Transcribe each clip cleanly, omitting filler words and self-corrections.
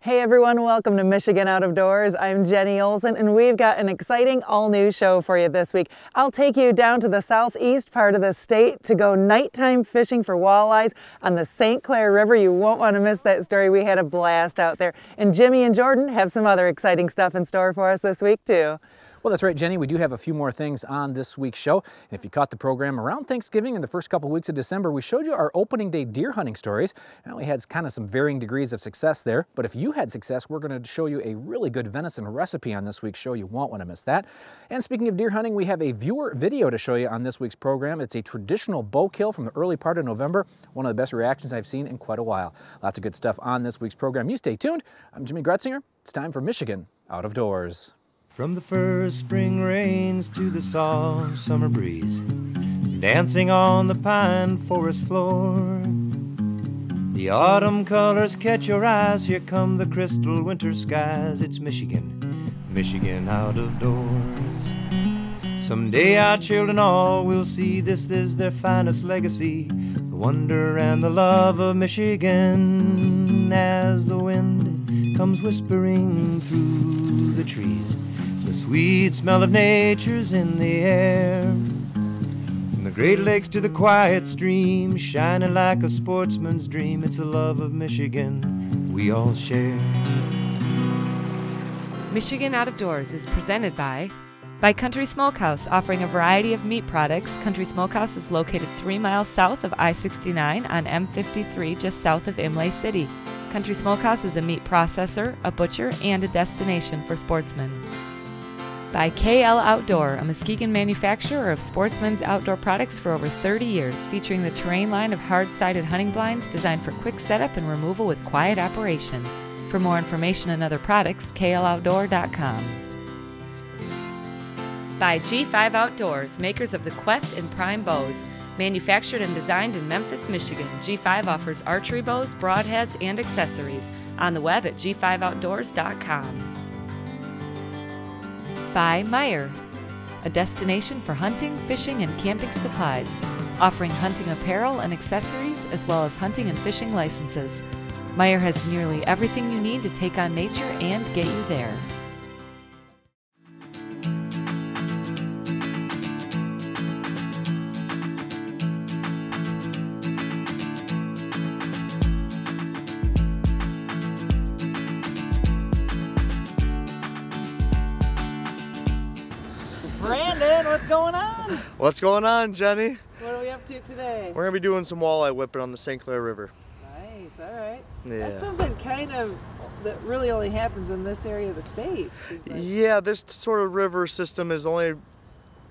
Hey everyone, welcome to Michigan Out of Doors. I'm Jenny Olson and we've got an exciting all-new show for you this week. I'll take you down to the southeast part of the state to go nighttime fishing for walleyes on the St. Clair River. You won't want to miss that story. We had a blast out there. And Jimmy and Jordan have some other exciting stuff in store for us this week too. Well, that's right, Jenny. We do have a few more things on this week's show. And if you caught the program around Thanksgiving and the first couple weeks of December, we showed you our opening day deer hunting stories. Now, we had kind of some varying degrees of success there, but if you had success, we're going to show you a really good venison recipe on this week's show. You won't want to miss that. And speaking of deer hunting, we have a viewer video to show you on this week's program. It's a traditional bow kill from the early part of November. One of the best reactions I've seen in quite a while. Lots of good stuff on this week's program. You stay tuned. I'm Jimmy Gretzinger. It's time for Michigan Out of Doors. From the first spring rains to the soft summer breeze, dancing on the pine forest floor, the autumn colors catch your eyes. Here come the crystal winter skies. It's Michigan, Michigan out of doors. Someday our children all will see this is their finest legacy, the wonder and the love of Michigan. As the wind comes whispering through the trees, the sweet smell of nature's in the air. From the Great Lakes to the quiet stream, shining like a sportsman's dream. It's the love of Michigan we all share. Michigan Out of Doors is presented by Country Smokehouse, offering a variety of meat products. Country Smokehouse is located 3 miles south of I-69 on M53, just south of Imlay City. Country Smokehouse is a meat processor, a butcher, and a destination for sportsmen. By KL Outdoor, a Muskegon manufacturer of sportsmen's outdoor products for over 30 years, featuring the Terrain line of hard-sided hunting blinds designed for quick setup and removal with quiet operation. For more information on other products, kloutdoor.com. By G5 Outdoors, makers of the Quest and Prime bows. Manufactured and designed in Memphis, Michigan, G5 offers archery bows, broadheads, and accessories. On the web at g5outdoors.com. By Meyer, a destination for hunting, fishing, and camping supplies, offering hunting apparel and accessories as well as hunting and fishing licenses. Meyer has nearly everything you need to take on nature and get you there. Brandon, what's going on? What's going on, Jenny? What are we up to today? We're gonna be doing some walleye whipping on the St. Clair River. Nice, all right. Yeah. That's something kind of that really only happens in this area of the state. Like. Yeah, this sort of river system is the only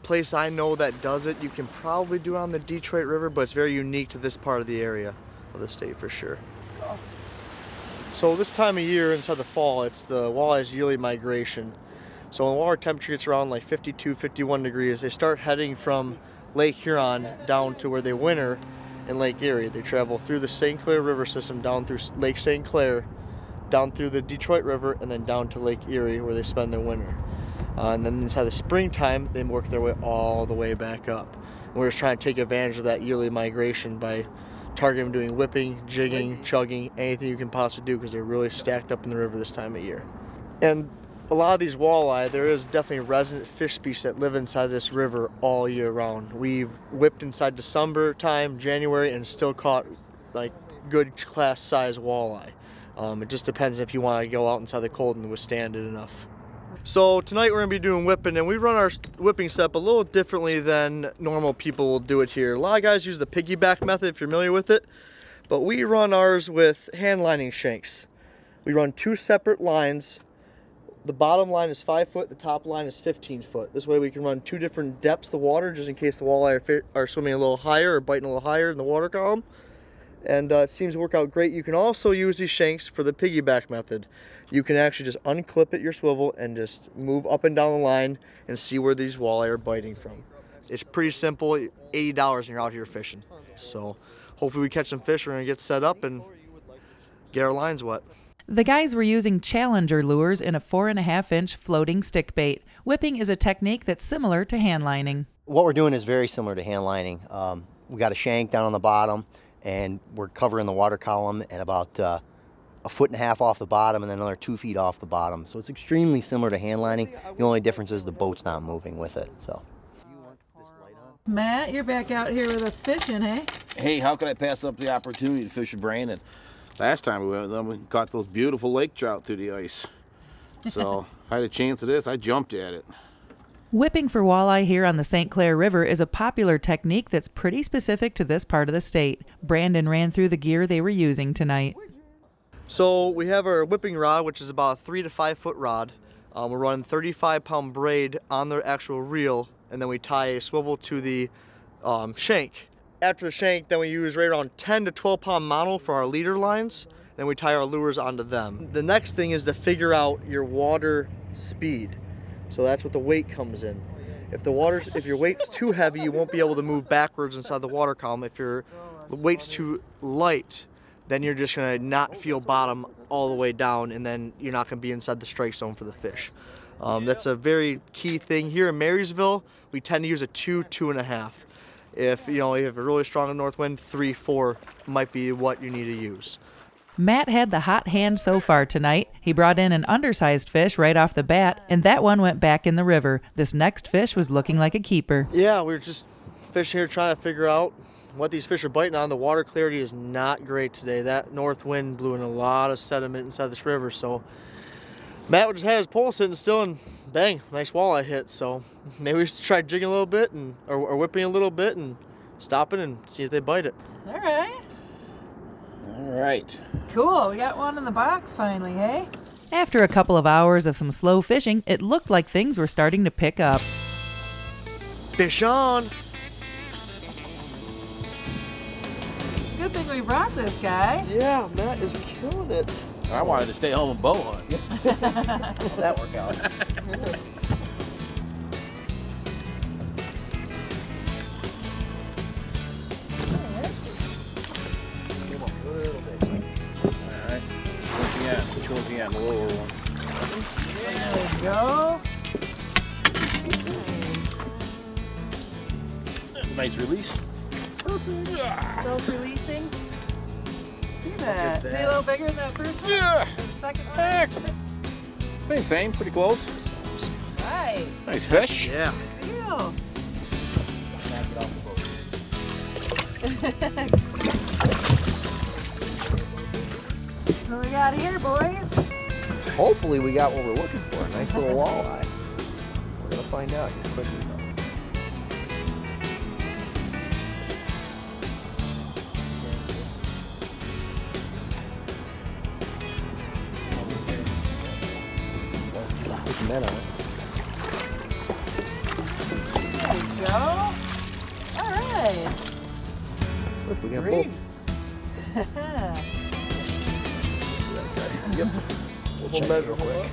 place I know that does it. You can probably do it on the Detroit River, but it's very unique to this part of the area of the state for sure. Cool. So this time of year, inside the fall, it's the walleye's yearly migration. So when water temperature gets around like 52, 51 degrees, they start heading from Lake Huron down to where they winter in Lake Erie. They travel through the St. Clair River system, down through Lake St. Clair, down through the Detroit River, and then down to Lake Erie where they spend their winter. And then inside the springtime, they work their way all the way back up. And we're just trying to take advantage of that yearly migration by targeting doing whipping, jigging, chugging, anything you can possibly do because they're really stacked up in the river this time of year. And a lot of these walleye, there is definitely resident fish species that live inside this river all year round. We've whipped inside December time, January, and still caught like good class size walleye. It just depends if you want to go out inside the cold and withstand it enough. So tonight we're going to be doing whipping, and we run our whipping setup a little differently than normal people will do it here. A lot of guys use the piggyback method if you're familiar with it, but we run ours with hand lining shanks. We run 2 separate lines. The bottom line is 5 foot, the top line is 15 foot. This way we can run 2 different depths of water just in case the walleye are swimming a little higher or biting a little higher in the water column. And it seems to work out great. You can also use these shanks for the piggyback method. You can actually just unclip at your swivel and just move up and down the line and see where these walleye are biting from. It's pretty simple, $80 and you're out here fishing. So hopefully we catch some fish. We're gonna get set up and get our lines wet. The guys were using Challenger lures in a 4.5-inch floating stick bait. Whipping is a technique that's similar to hand lining. What we're doing is very similar to hand lining. We got a shank down on the bottom, and we're covering the water column at about 1.5 off the bottom and then another 2 feet off the bottom. So it's extremely similar to hand lining. The only difference is the boat's not moving with it. So. Matt, you're back out here with us fishing, hey? Hey, how could I pass up the opportunity to fish with Brandon? Last time we went, we caught those beautiful lake trout through the ice. So if I had a chance of this, I jumped at it. Whipping for walleye here on the St. Clair River is a popular technique that's pretty specific to this part of the state. Brandon ran through the gear they were using tonight. So we have our whipping rod, which is about a 3 to 5 foot rod. We're running 35-pound braid on the actual reel, and then we tie a swivel to the shank. After the shank, then we use right around 10 to 12-pound mono for our leader lines. Then we tie our lures onto them. The next thing is to figure out your water speed. So that's what the weight comes in. If your weight's too heavy, you won't be able to move backwards inside the water column. If your weight's too light, then you're just gonna not feel bottom all the way down, and then you're not gonna be inside the strike zone for the fish. That's a very key thing. Here in Marysville, we tend to use a 2, 2.5. If you have a really strong north wind, 3, 4 might be what you need to use. Matt had the hot hand so far tonight. He brought in an undersized fish right off the bat, and that one went back in the river. This next fish was looking like a keeper. Yeah, we were just fishing here trying to figure out what these fish are biting on. The water clarity is not great today. That north wind blew in a lot of sediment inside this river, so Matt just had his pole sitting still, and bang, nice walleye hit. So maybe we should try jigging a little bit or whipping a little bit and stopping and see if they bite it. All right. All right. Cool, we got one in the box finally, hey? After a couple of hours of some slow fishing, it looked like things were starting to pick up. Fish on! Good thing we brought this guy. Yeah, Matt is killing it. I wanted to stay home and bow hunt. That worked out. Which one's he at? The lower one. There we go. Nice release. Self-releasing. See that? Is he a little bigger than that first one? Yeah. Or the second one? Same, pretty close. Nice. Nice fish. Yeah. Good deal. What we got here, boys? Hopefully we got what we're looking for. A nice little walleye. We're gonna find out here quickly though. Put some net on it. There we go. All right. Look, we got Great. both. Yep. We'll measure quick.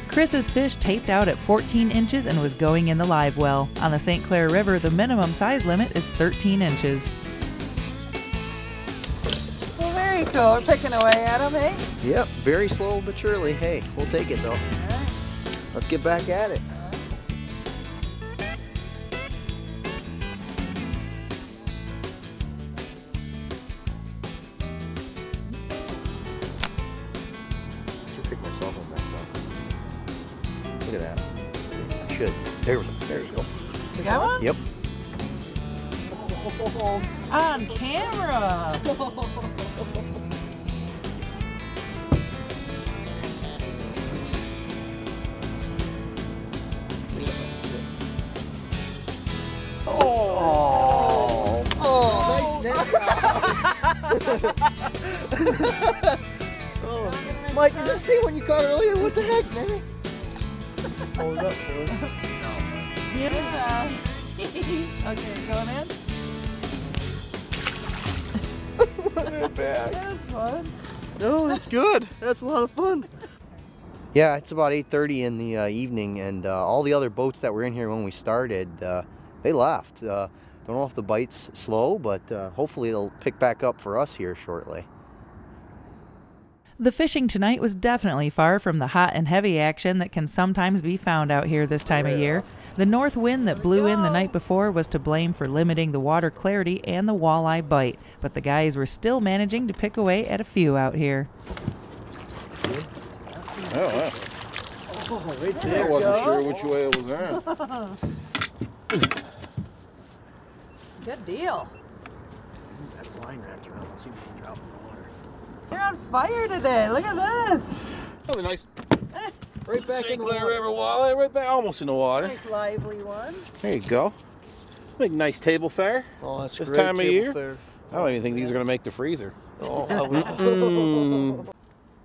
Chris's fish taped out at 14 inches and was going in the live well. On the St. Clair River, the minimum size limit is 13 inches. Well, very cool. We're picking away at them, eh? Yep, very slow but surely. Hey, we'll take it though. Let's get back at it. Pick myself on that though. Look at that. I should. There we go. We got one? Yep. On camera. Oh, nice net. Mike, is this the same one you caught earlier? What the heck, man? Hold it up for us. Yeah. Okay, going in. Put it back. That was fun. No, that's good. That's a lot of fun. Yeah, it's about 8:30 in the evening, and all the other boats that were in here when we started, they left. Don't know if the bite's slow, but hopefully it'll pick back up for us here shortly. The fishing tonight was definitely far from the hot and heavy action that can sometimes be found out here this time of year. The north wind that blew in the night before was to blame for limiting the water clarity and the walleye bite, but the guys were still managing to pick away at a few out here. Oh, wow. I wasn't sure which way it was going. Good deal. That line wrapped around. Let's see if we can drop in the water. You're on fire today. Look at this. Oh, nice. Right back in the River walleye, right back, almost in the water. Nice lively one. There you go. Make nice table fare. Oh, that's this great time of table year. fare. I don't even think these are going to make the freezer. Oh,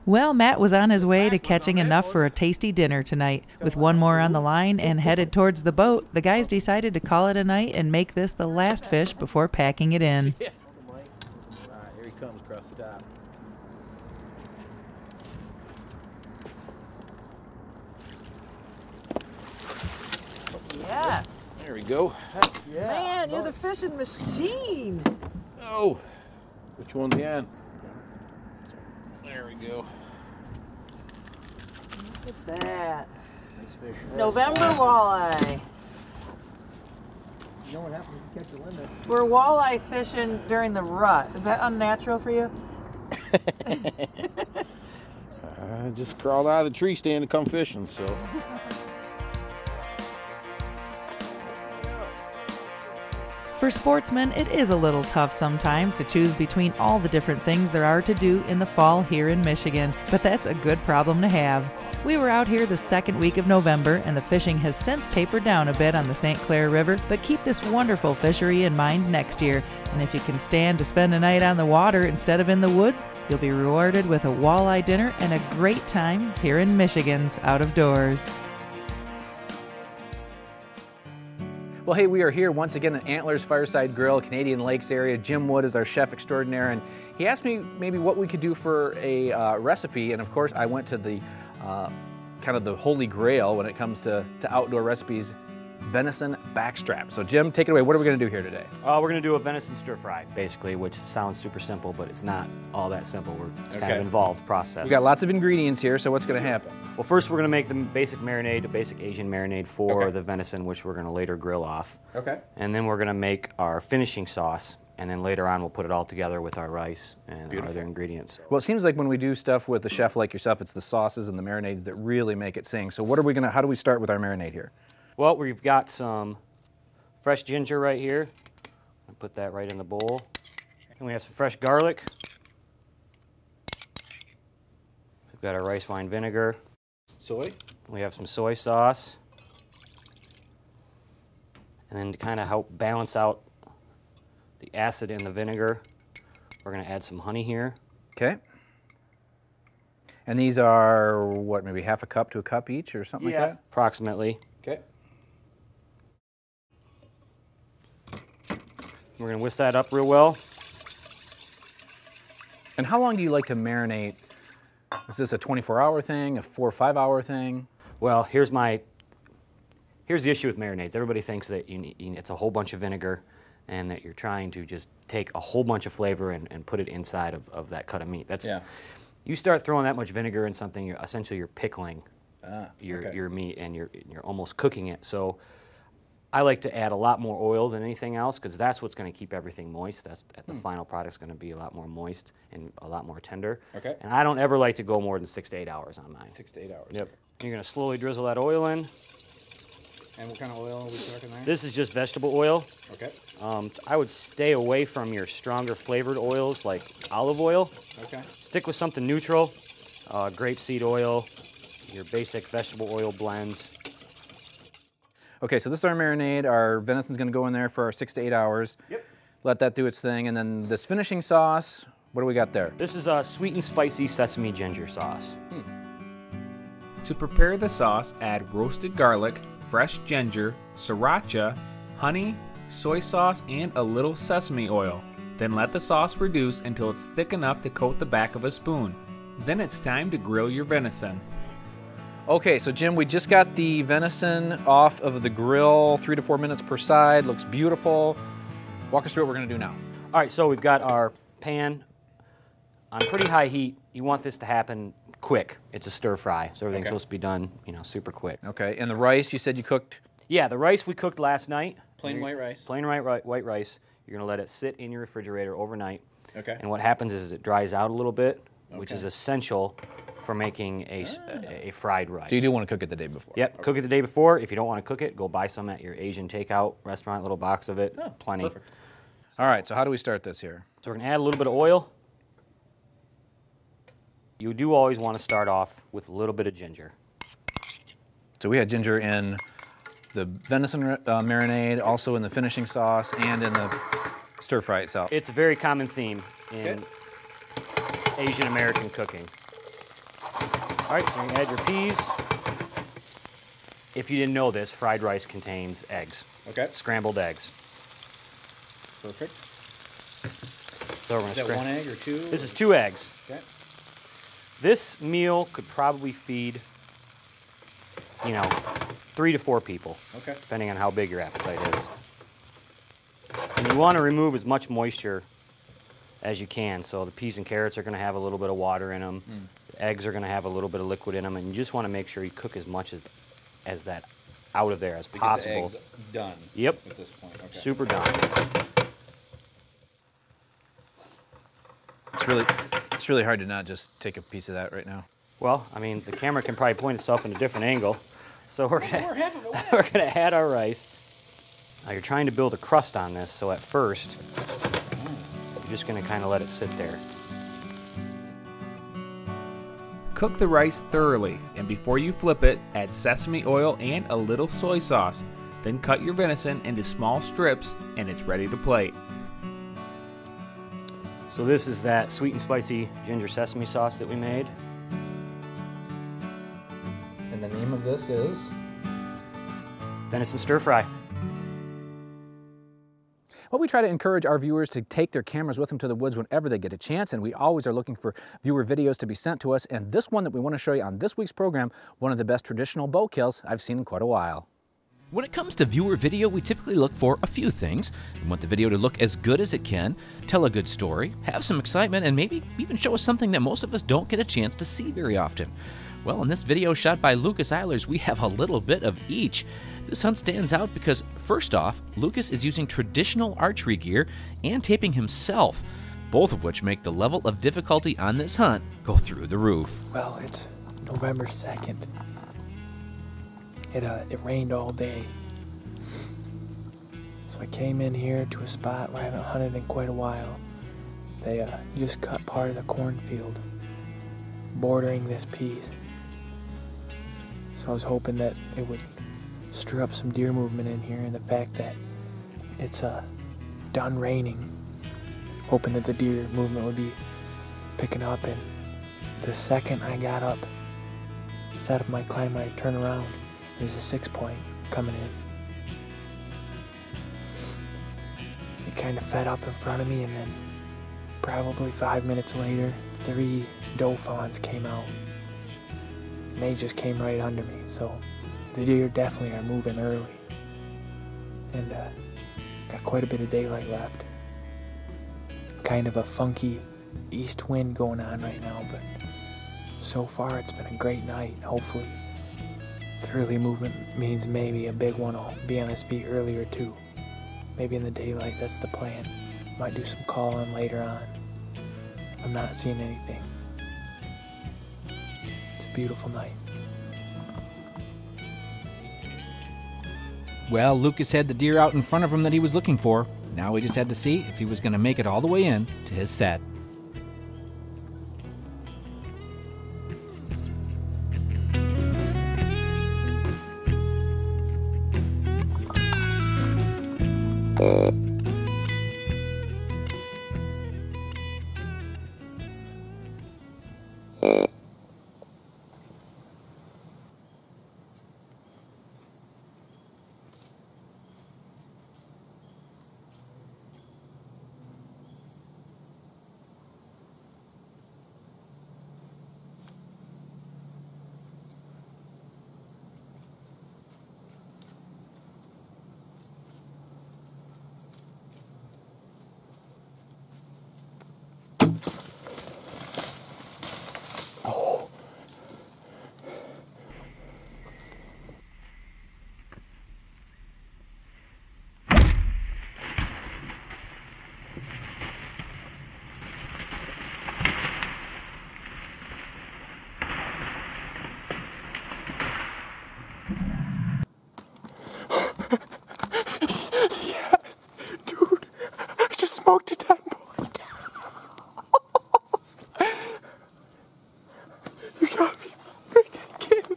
Well, Matt was on his way to catching enough for a tasty dinner tonight. With one more on the line and headed towards the boat, the guys decided to call it a night and make this the last fish before packing it in. Yeah. All right, here he comes across the top. Yes. There we go. yeah. Man, you're the fishing machine. Oh, which one's the end? There we go. Look at that. November walleye. You know what happens if you catch a limit? We're walleye fishing during the rut. Is that unnatural for you? I just crawled out of the tree stand to come fishing, so. For sportsmen, it is a little tough sometimes to choose between all the different things there are to do in the fall here in Michigan, but that's a good problem to have. We were out here the second week of November, and the fishing has since tapered down a bit on the St. Clair River, but keep this wonderful fishery in mind next year. And if you can stand to spend a night on the water instead of in the woods, you'll be rewarded with a walleye dinner and a great time here in Michigan's Out of Doors. Well, hey, we are here once again at Antlers Fireside Grill, Canadian Lakes area. Jim Wood is our chef extraordinaire, and he asked me maybe what we could do for a recipe, and of course I went to the kind of the holy grail when it comes to outdoor recipes, venison backstrap. So Jim, take it away. What are we going to do here today? We're going to do a venison stir fry, basically, which sounds super simple, but it's not all that simple. It's kind of involved process. We've got lots of ingredients here, so what's going to happen? Well, first we're going to make the basic marinade, a basic Asian marinade for the venison, which we're going to later grill off. Okay. And then we're going to make our finishing sauce, and then later on we'll put it all together with our rice and our other ingredients. Well, it seems like when we do stuff with a chef like yourself, it's the sauces and the marinades that really make it sing. So what are we going to, how do we start with our marinade here? Well, we've got some fresh ginger right here. I'll put that right in the bowl. And we have some fresh garlic. We've got our rice wine vinegar. Soy? We have some soy sauce. And then to kind of help balance out the acid in the vinegar, we're going to add some honey here. Okay. And these are, what, maybe half a cup to a cup each or something like that? Approximately. Okay. We're going to whisk that up real well. And how long do you like to marinate? Is this a 24-hour thing, a 4 or 5 hour thing? Well, here's the issue with marinades. Everybody thinks that it's a whole bunch of vinegar and that you're trying to just take a whole bunch of flavor and put it inside of that cut of meat. You start throwing that much vinegar in something, essentially you're pickling your meat and you're almost cooking it. So I like to add a lot more oil than anything else because that's what's going to keep everything moist. The final product's going to be a lot more moist and a lot more tender. Okay. And I don't ever like to go more than 6 to 8 hours on mine. 6 to 8 hours. Yep. You're going to slowly drizzle that oil in. And what kind of oil are we talking there? This is just vegetable oil. Okay. I would stay away from your stronger flavored oils like olive oil. Okay. Stick with something neutral, grapeseed oil, your basic vegetable oil blends. Okay, so this is our marinade. Our venison's going to go in there for our 6 to 8 hours. Yep. Let that do its thing. And then this finishing sauce, what do we got there? This is a sweet and spicy sesame ginger sauce. To prepare the sauce, add roasted garlic, fresh ginger, sriracha, honey, soy sauce, and a little sesame oil. Then let the sauce reduce until it's thick enough to coat the back of a spoon. Then it's time to grill your venison. Okay, so Jim, we just got the venison off of the grill, 3 to 4 minutes per side. Looks beautiful. Walk us through what we're going to do now. All right, so we've got our pan on pretty high heat. You want this to happen quick. It's a stir fry, so everything's supposed to be done, super quick. Okay, and the rice, you said you cooked? Yeah, the rice we cooked last night. Plain white rice. Plain white rice. You're going to let it sit in your refrigerator overnight. Okay. And what happens is it dries out a little bit, which is essential for making a fried rice. So you do want to cook it the day before? Yep, cook it the day before. If you don't want to cook it, go buy some at your Asian takeout restaurant, little box of it, plenty. Perfect. All right, so how do we start this here? So we're going to add a little bit of oil. You do always want to start off with a little bit of ginger. So we had ginger in the venison marinade, also in the finishing sauce, and in the stir fry itself. It's a very common theme in Asian American cooking. All right, so you can add your peas. If you didn't know this, fried rice contains eggs. Okay. Scrambled eggs. Perfect. So we're going to Is that 1 egg or 2? This is 2 eggs. Okay. This meal could probably feed, 3 to 4 people. Okay. Depending on how big your appetite is. And you want to remove as much moisture as you can. So the peas and carrots are going to have a little bit of water in them. The eggs are going to have a little bit of liquid in them, and you just want to make sure you cook as much as that out of there as possible. Get the eggs done. Yep. At this point. Okay. Super done. It's really hard to not just take a piece of that right now. Well, I mean, the camera can probably point itself in a different angle. So we're gonna add our rice. Now you're trying to build a crust on this, so at first you're just gonna kind of let it sit there. Cook the rice thoroughly, and before you flip it, add sesame oil and a little soy sauce. Then cut your venison into small strips, and it's ready to plate. So this is that sweet and spicy ginger sesame sauce that we made. And the name of this is? Venison stir fry. Well, we try to encourage our viewers to take their cameras with them to the woods whenever they get a chance, and we always are looking for viewer videos to be sent to us. And this one that we want to show you on this week's program, one of the best traditional bow kills I've seen in quite a while. When it comes to viewer video, we typically look for a few things. We want the video to look as good as it can, tell a good story, have some excitement, and maybe even show us something that most of us don't get a chance to see very often. Well, in this video shot by Lucas Eilers, we have a little bit of each. This hunt stands out because, first off, Lucas is using traditional archery gear and taping himself, both of which make the level of difficulty on this hunt go through the roof. Well, it's November 2nd. It rained all day. So I came in here to a spot where I haven't hunted in quite a while. They just cut part of the cornfield bordering this piece. So I was hoping that it would stir up some deer movement in here, and the fact that it's done raining, hoping that the deer movement would be picking up. And the second I got up, set up my climb, I turn around, there's a 6-point coming in. It kind of fed up in front of me, and then probably 5 minutes later, 3 doe fawns came out. And they just came right under me, so the deer definitely are moving early. And got quite a bit of daylight left. Kind of a funky east wind going on right now, but so far it's been a great night. Hopefully the early movement means maybe a big one will be on his feet earlier too. Maybe in the daylight, that's the plan. Might do some calling later on. I'm not seeing anything. It's a beautiful night. Well, Lucas had the deer out in front of him that he was looking for. Now he just had to see if he was going to make it all the way in to his set. smoked a 10-point. You gotta be freaking kidding me.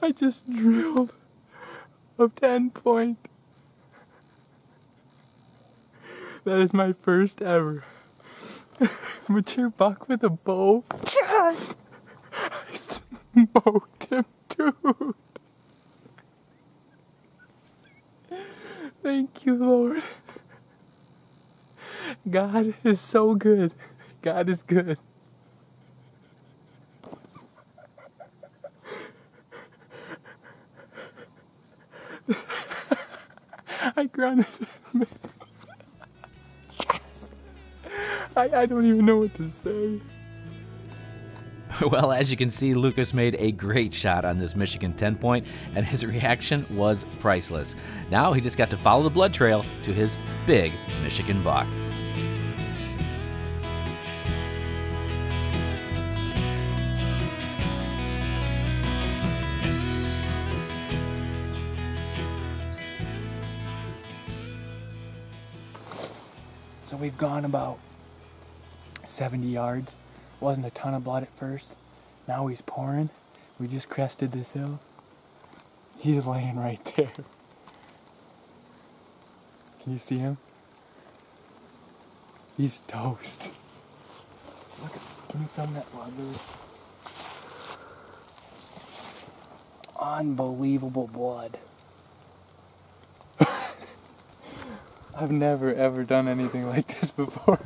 I just drilled a 10-point. That is my first ever mature buck with a bow. God! I smoked him, dude. Thank you, Lord. God is so good. God is good. I grunted. I don't even know what to say. Well, as you can see, Lucas made a great shot on this Michigan 10-point, and his reaction was priceless. Now he just got to follow the blood trail to his big Michigan buck. So we've gone about 70 yards. Wasn't a ton of blood at first. Now he's pouring. We just crested this hill. He's laying right there. Can you see him? He's toast. Look at, can you film that blood, Louis? Unbelievable blood. I've never ever done anything like this before.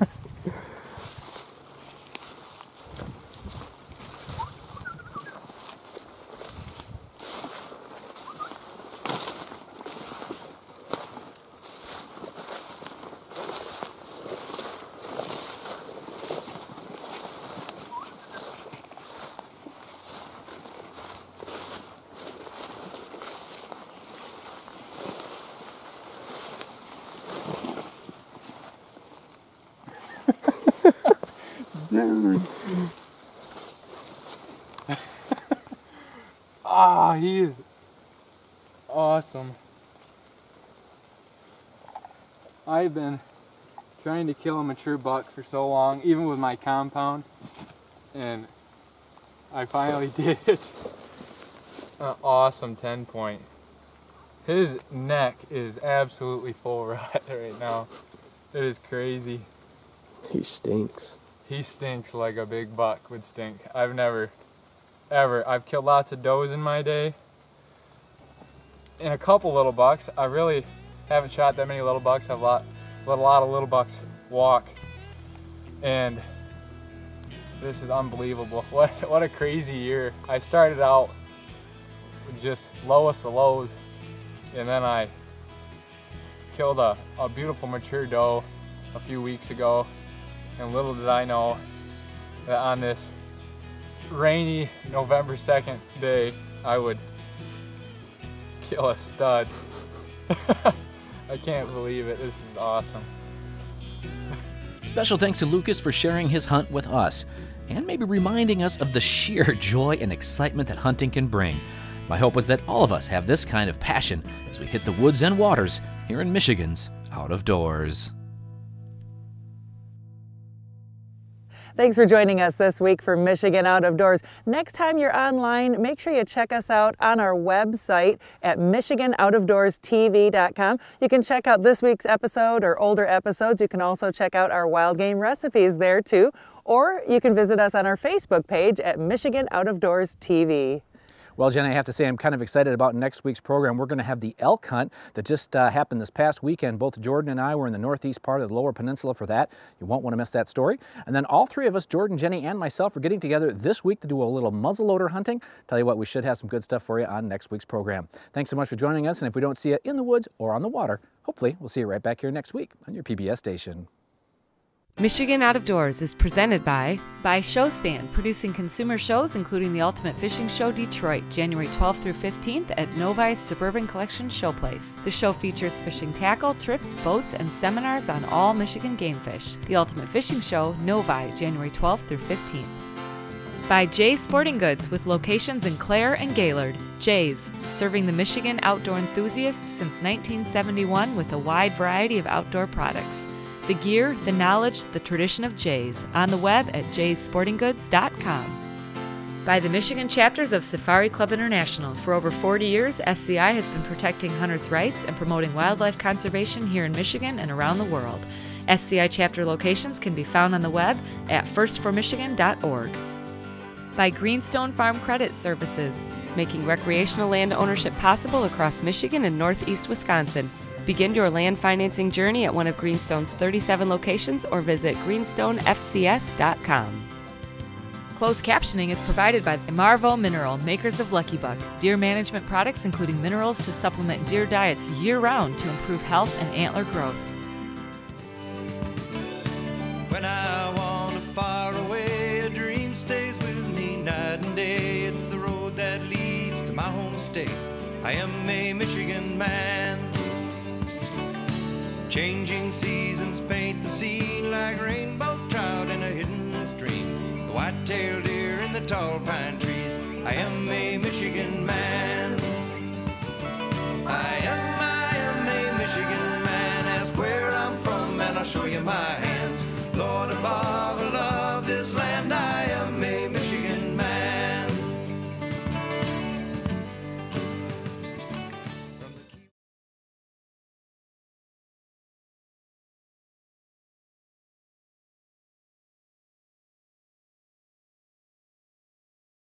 Dude. Ah, he is awesome. I've been trying to kill a mature buck for so long, even with my compound, and I finally did it. An awesome 10-point. His neck is absolutely full right now. It is crazy. He stinks. He stinks like a big buck would stink. I've never, ever, I've killed lots of does in my day. And a couple little bucks. I really haven't shot that many little bucks. I've let a lot of little bucks walk. And this is unbelievable. What a crazy year. I started out with just lowest of lows. And then I killed a beautiful mature doe a few weeks ago. And little did I know that on this rainy November 2nd day, I would kill a stud. I can't believe it. This is awesome. Special thanks to Lucas for sharing his hunt with us, and maybe reminding us of the sheer joy and excitement that hunting can bring. My hope was that all of us have this kind of passion as we hit the woods and waters here in Michigan's Out of Doors. Thanks for joining us this week for Michigan Out of Doors. Next time you're online, make sure you check us out on our website at michiganoutofdoorstv.com. You can check out this week's episode or older episodes. You can also check out our wild game recipes there too. Or you can visit us on our Facebook page at Michigan Out of Doors TV. Well, Jen, I have to say I'm kind of excited about next week's program. We're going to have the elk hunt that just happened this past weekend. Both Jordan and I were in the northeast part of the Lower Peninsula for that. You won't want to miss that story. And then all three of us, Jordan, Jenny, and myself, are getting together this week to do a little muzzleloader hunting. Tell you what, we should have some good stuff for you on next week's program. Thanks so much for joining us, and if we don't see you in the woods or on the water, hopefully we'll see you right back here next week on your PBS station. Michigan Out of Doors is presented by Showspan, producing consumer shows including the Ultimate Fishing Show Detroit, January 12th through 15th at Novi's Suburban Collection Showplace. The show features fishing tackle, trips, boats, and seminars on all Michigan game fish. The Ultimate Fishing Show, Novi, January 12th through 15th. By Jay's Sporting Goods with locations in Clare and Gaylord. Jay's, serving the Michigan outdoor enthusiast since 1971 with a wide variety of outdoor products. The gear, the knowledge, the tradition of Jay's. On the web at jayssportinggoods.com. By the Michigan chapters of Safari Club International. For over 40 years, SCI has been protecting hunters' rights and promoting wildlife conservation here in Michigan and around the world. SCI chapter locations can be found on the web at firstformichigan.org. By Greenstone Farm Credit Services, making recreational land ownership possible across Michigan and northeast Wisconsin. Begin your land financing journey at one of Greenstone's 37 locations or visit greenstonefcs.com. Closed captioning is provided by Marvo Mineral, makers of Lucky Buck, deer management products including minerals to supplement deer diets year-round to improve health and antler growth. When I wander far away, a dream stays with me night and day. It's the road that leads to my home state. I am a Michigan man. Changing seasons paint the scene like rainbow trout in a hidden stream. The white-tailed deer in the tall pine trees. I am a Michigan man. I am a Michigan man. Ask where I'm from and I'll show you my hands. Lord above, I love this land. I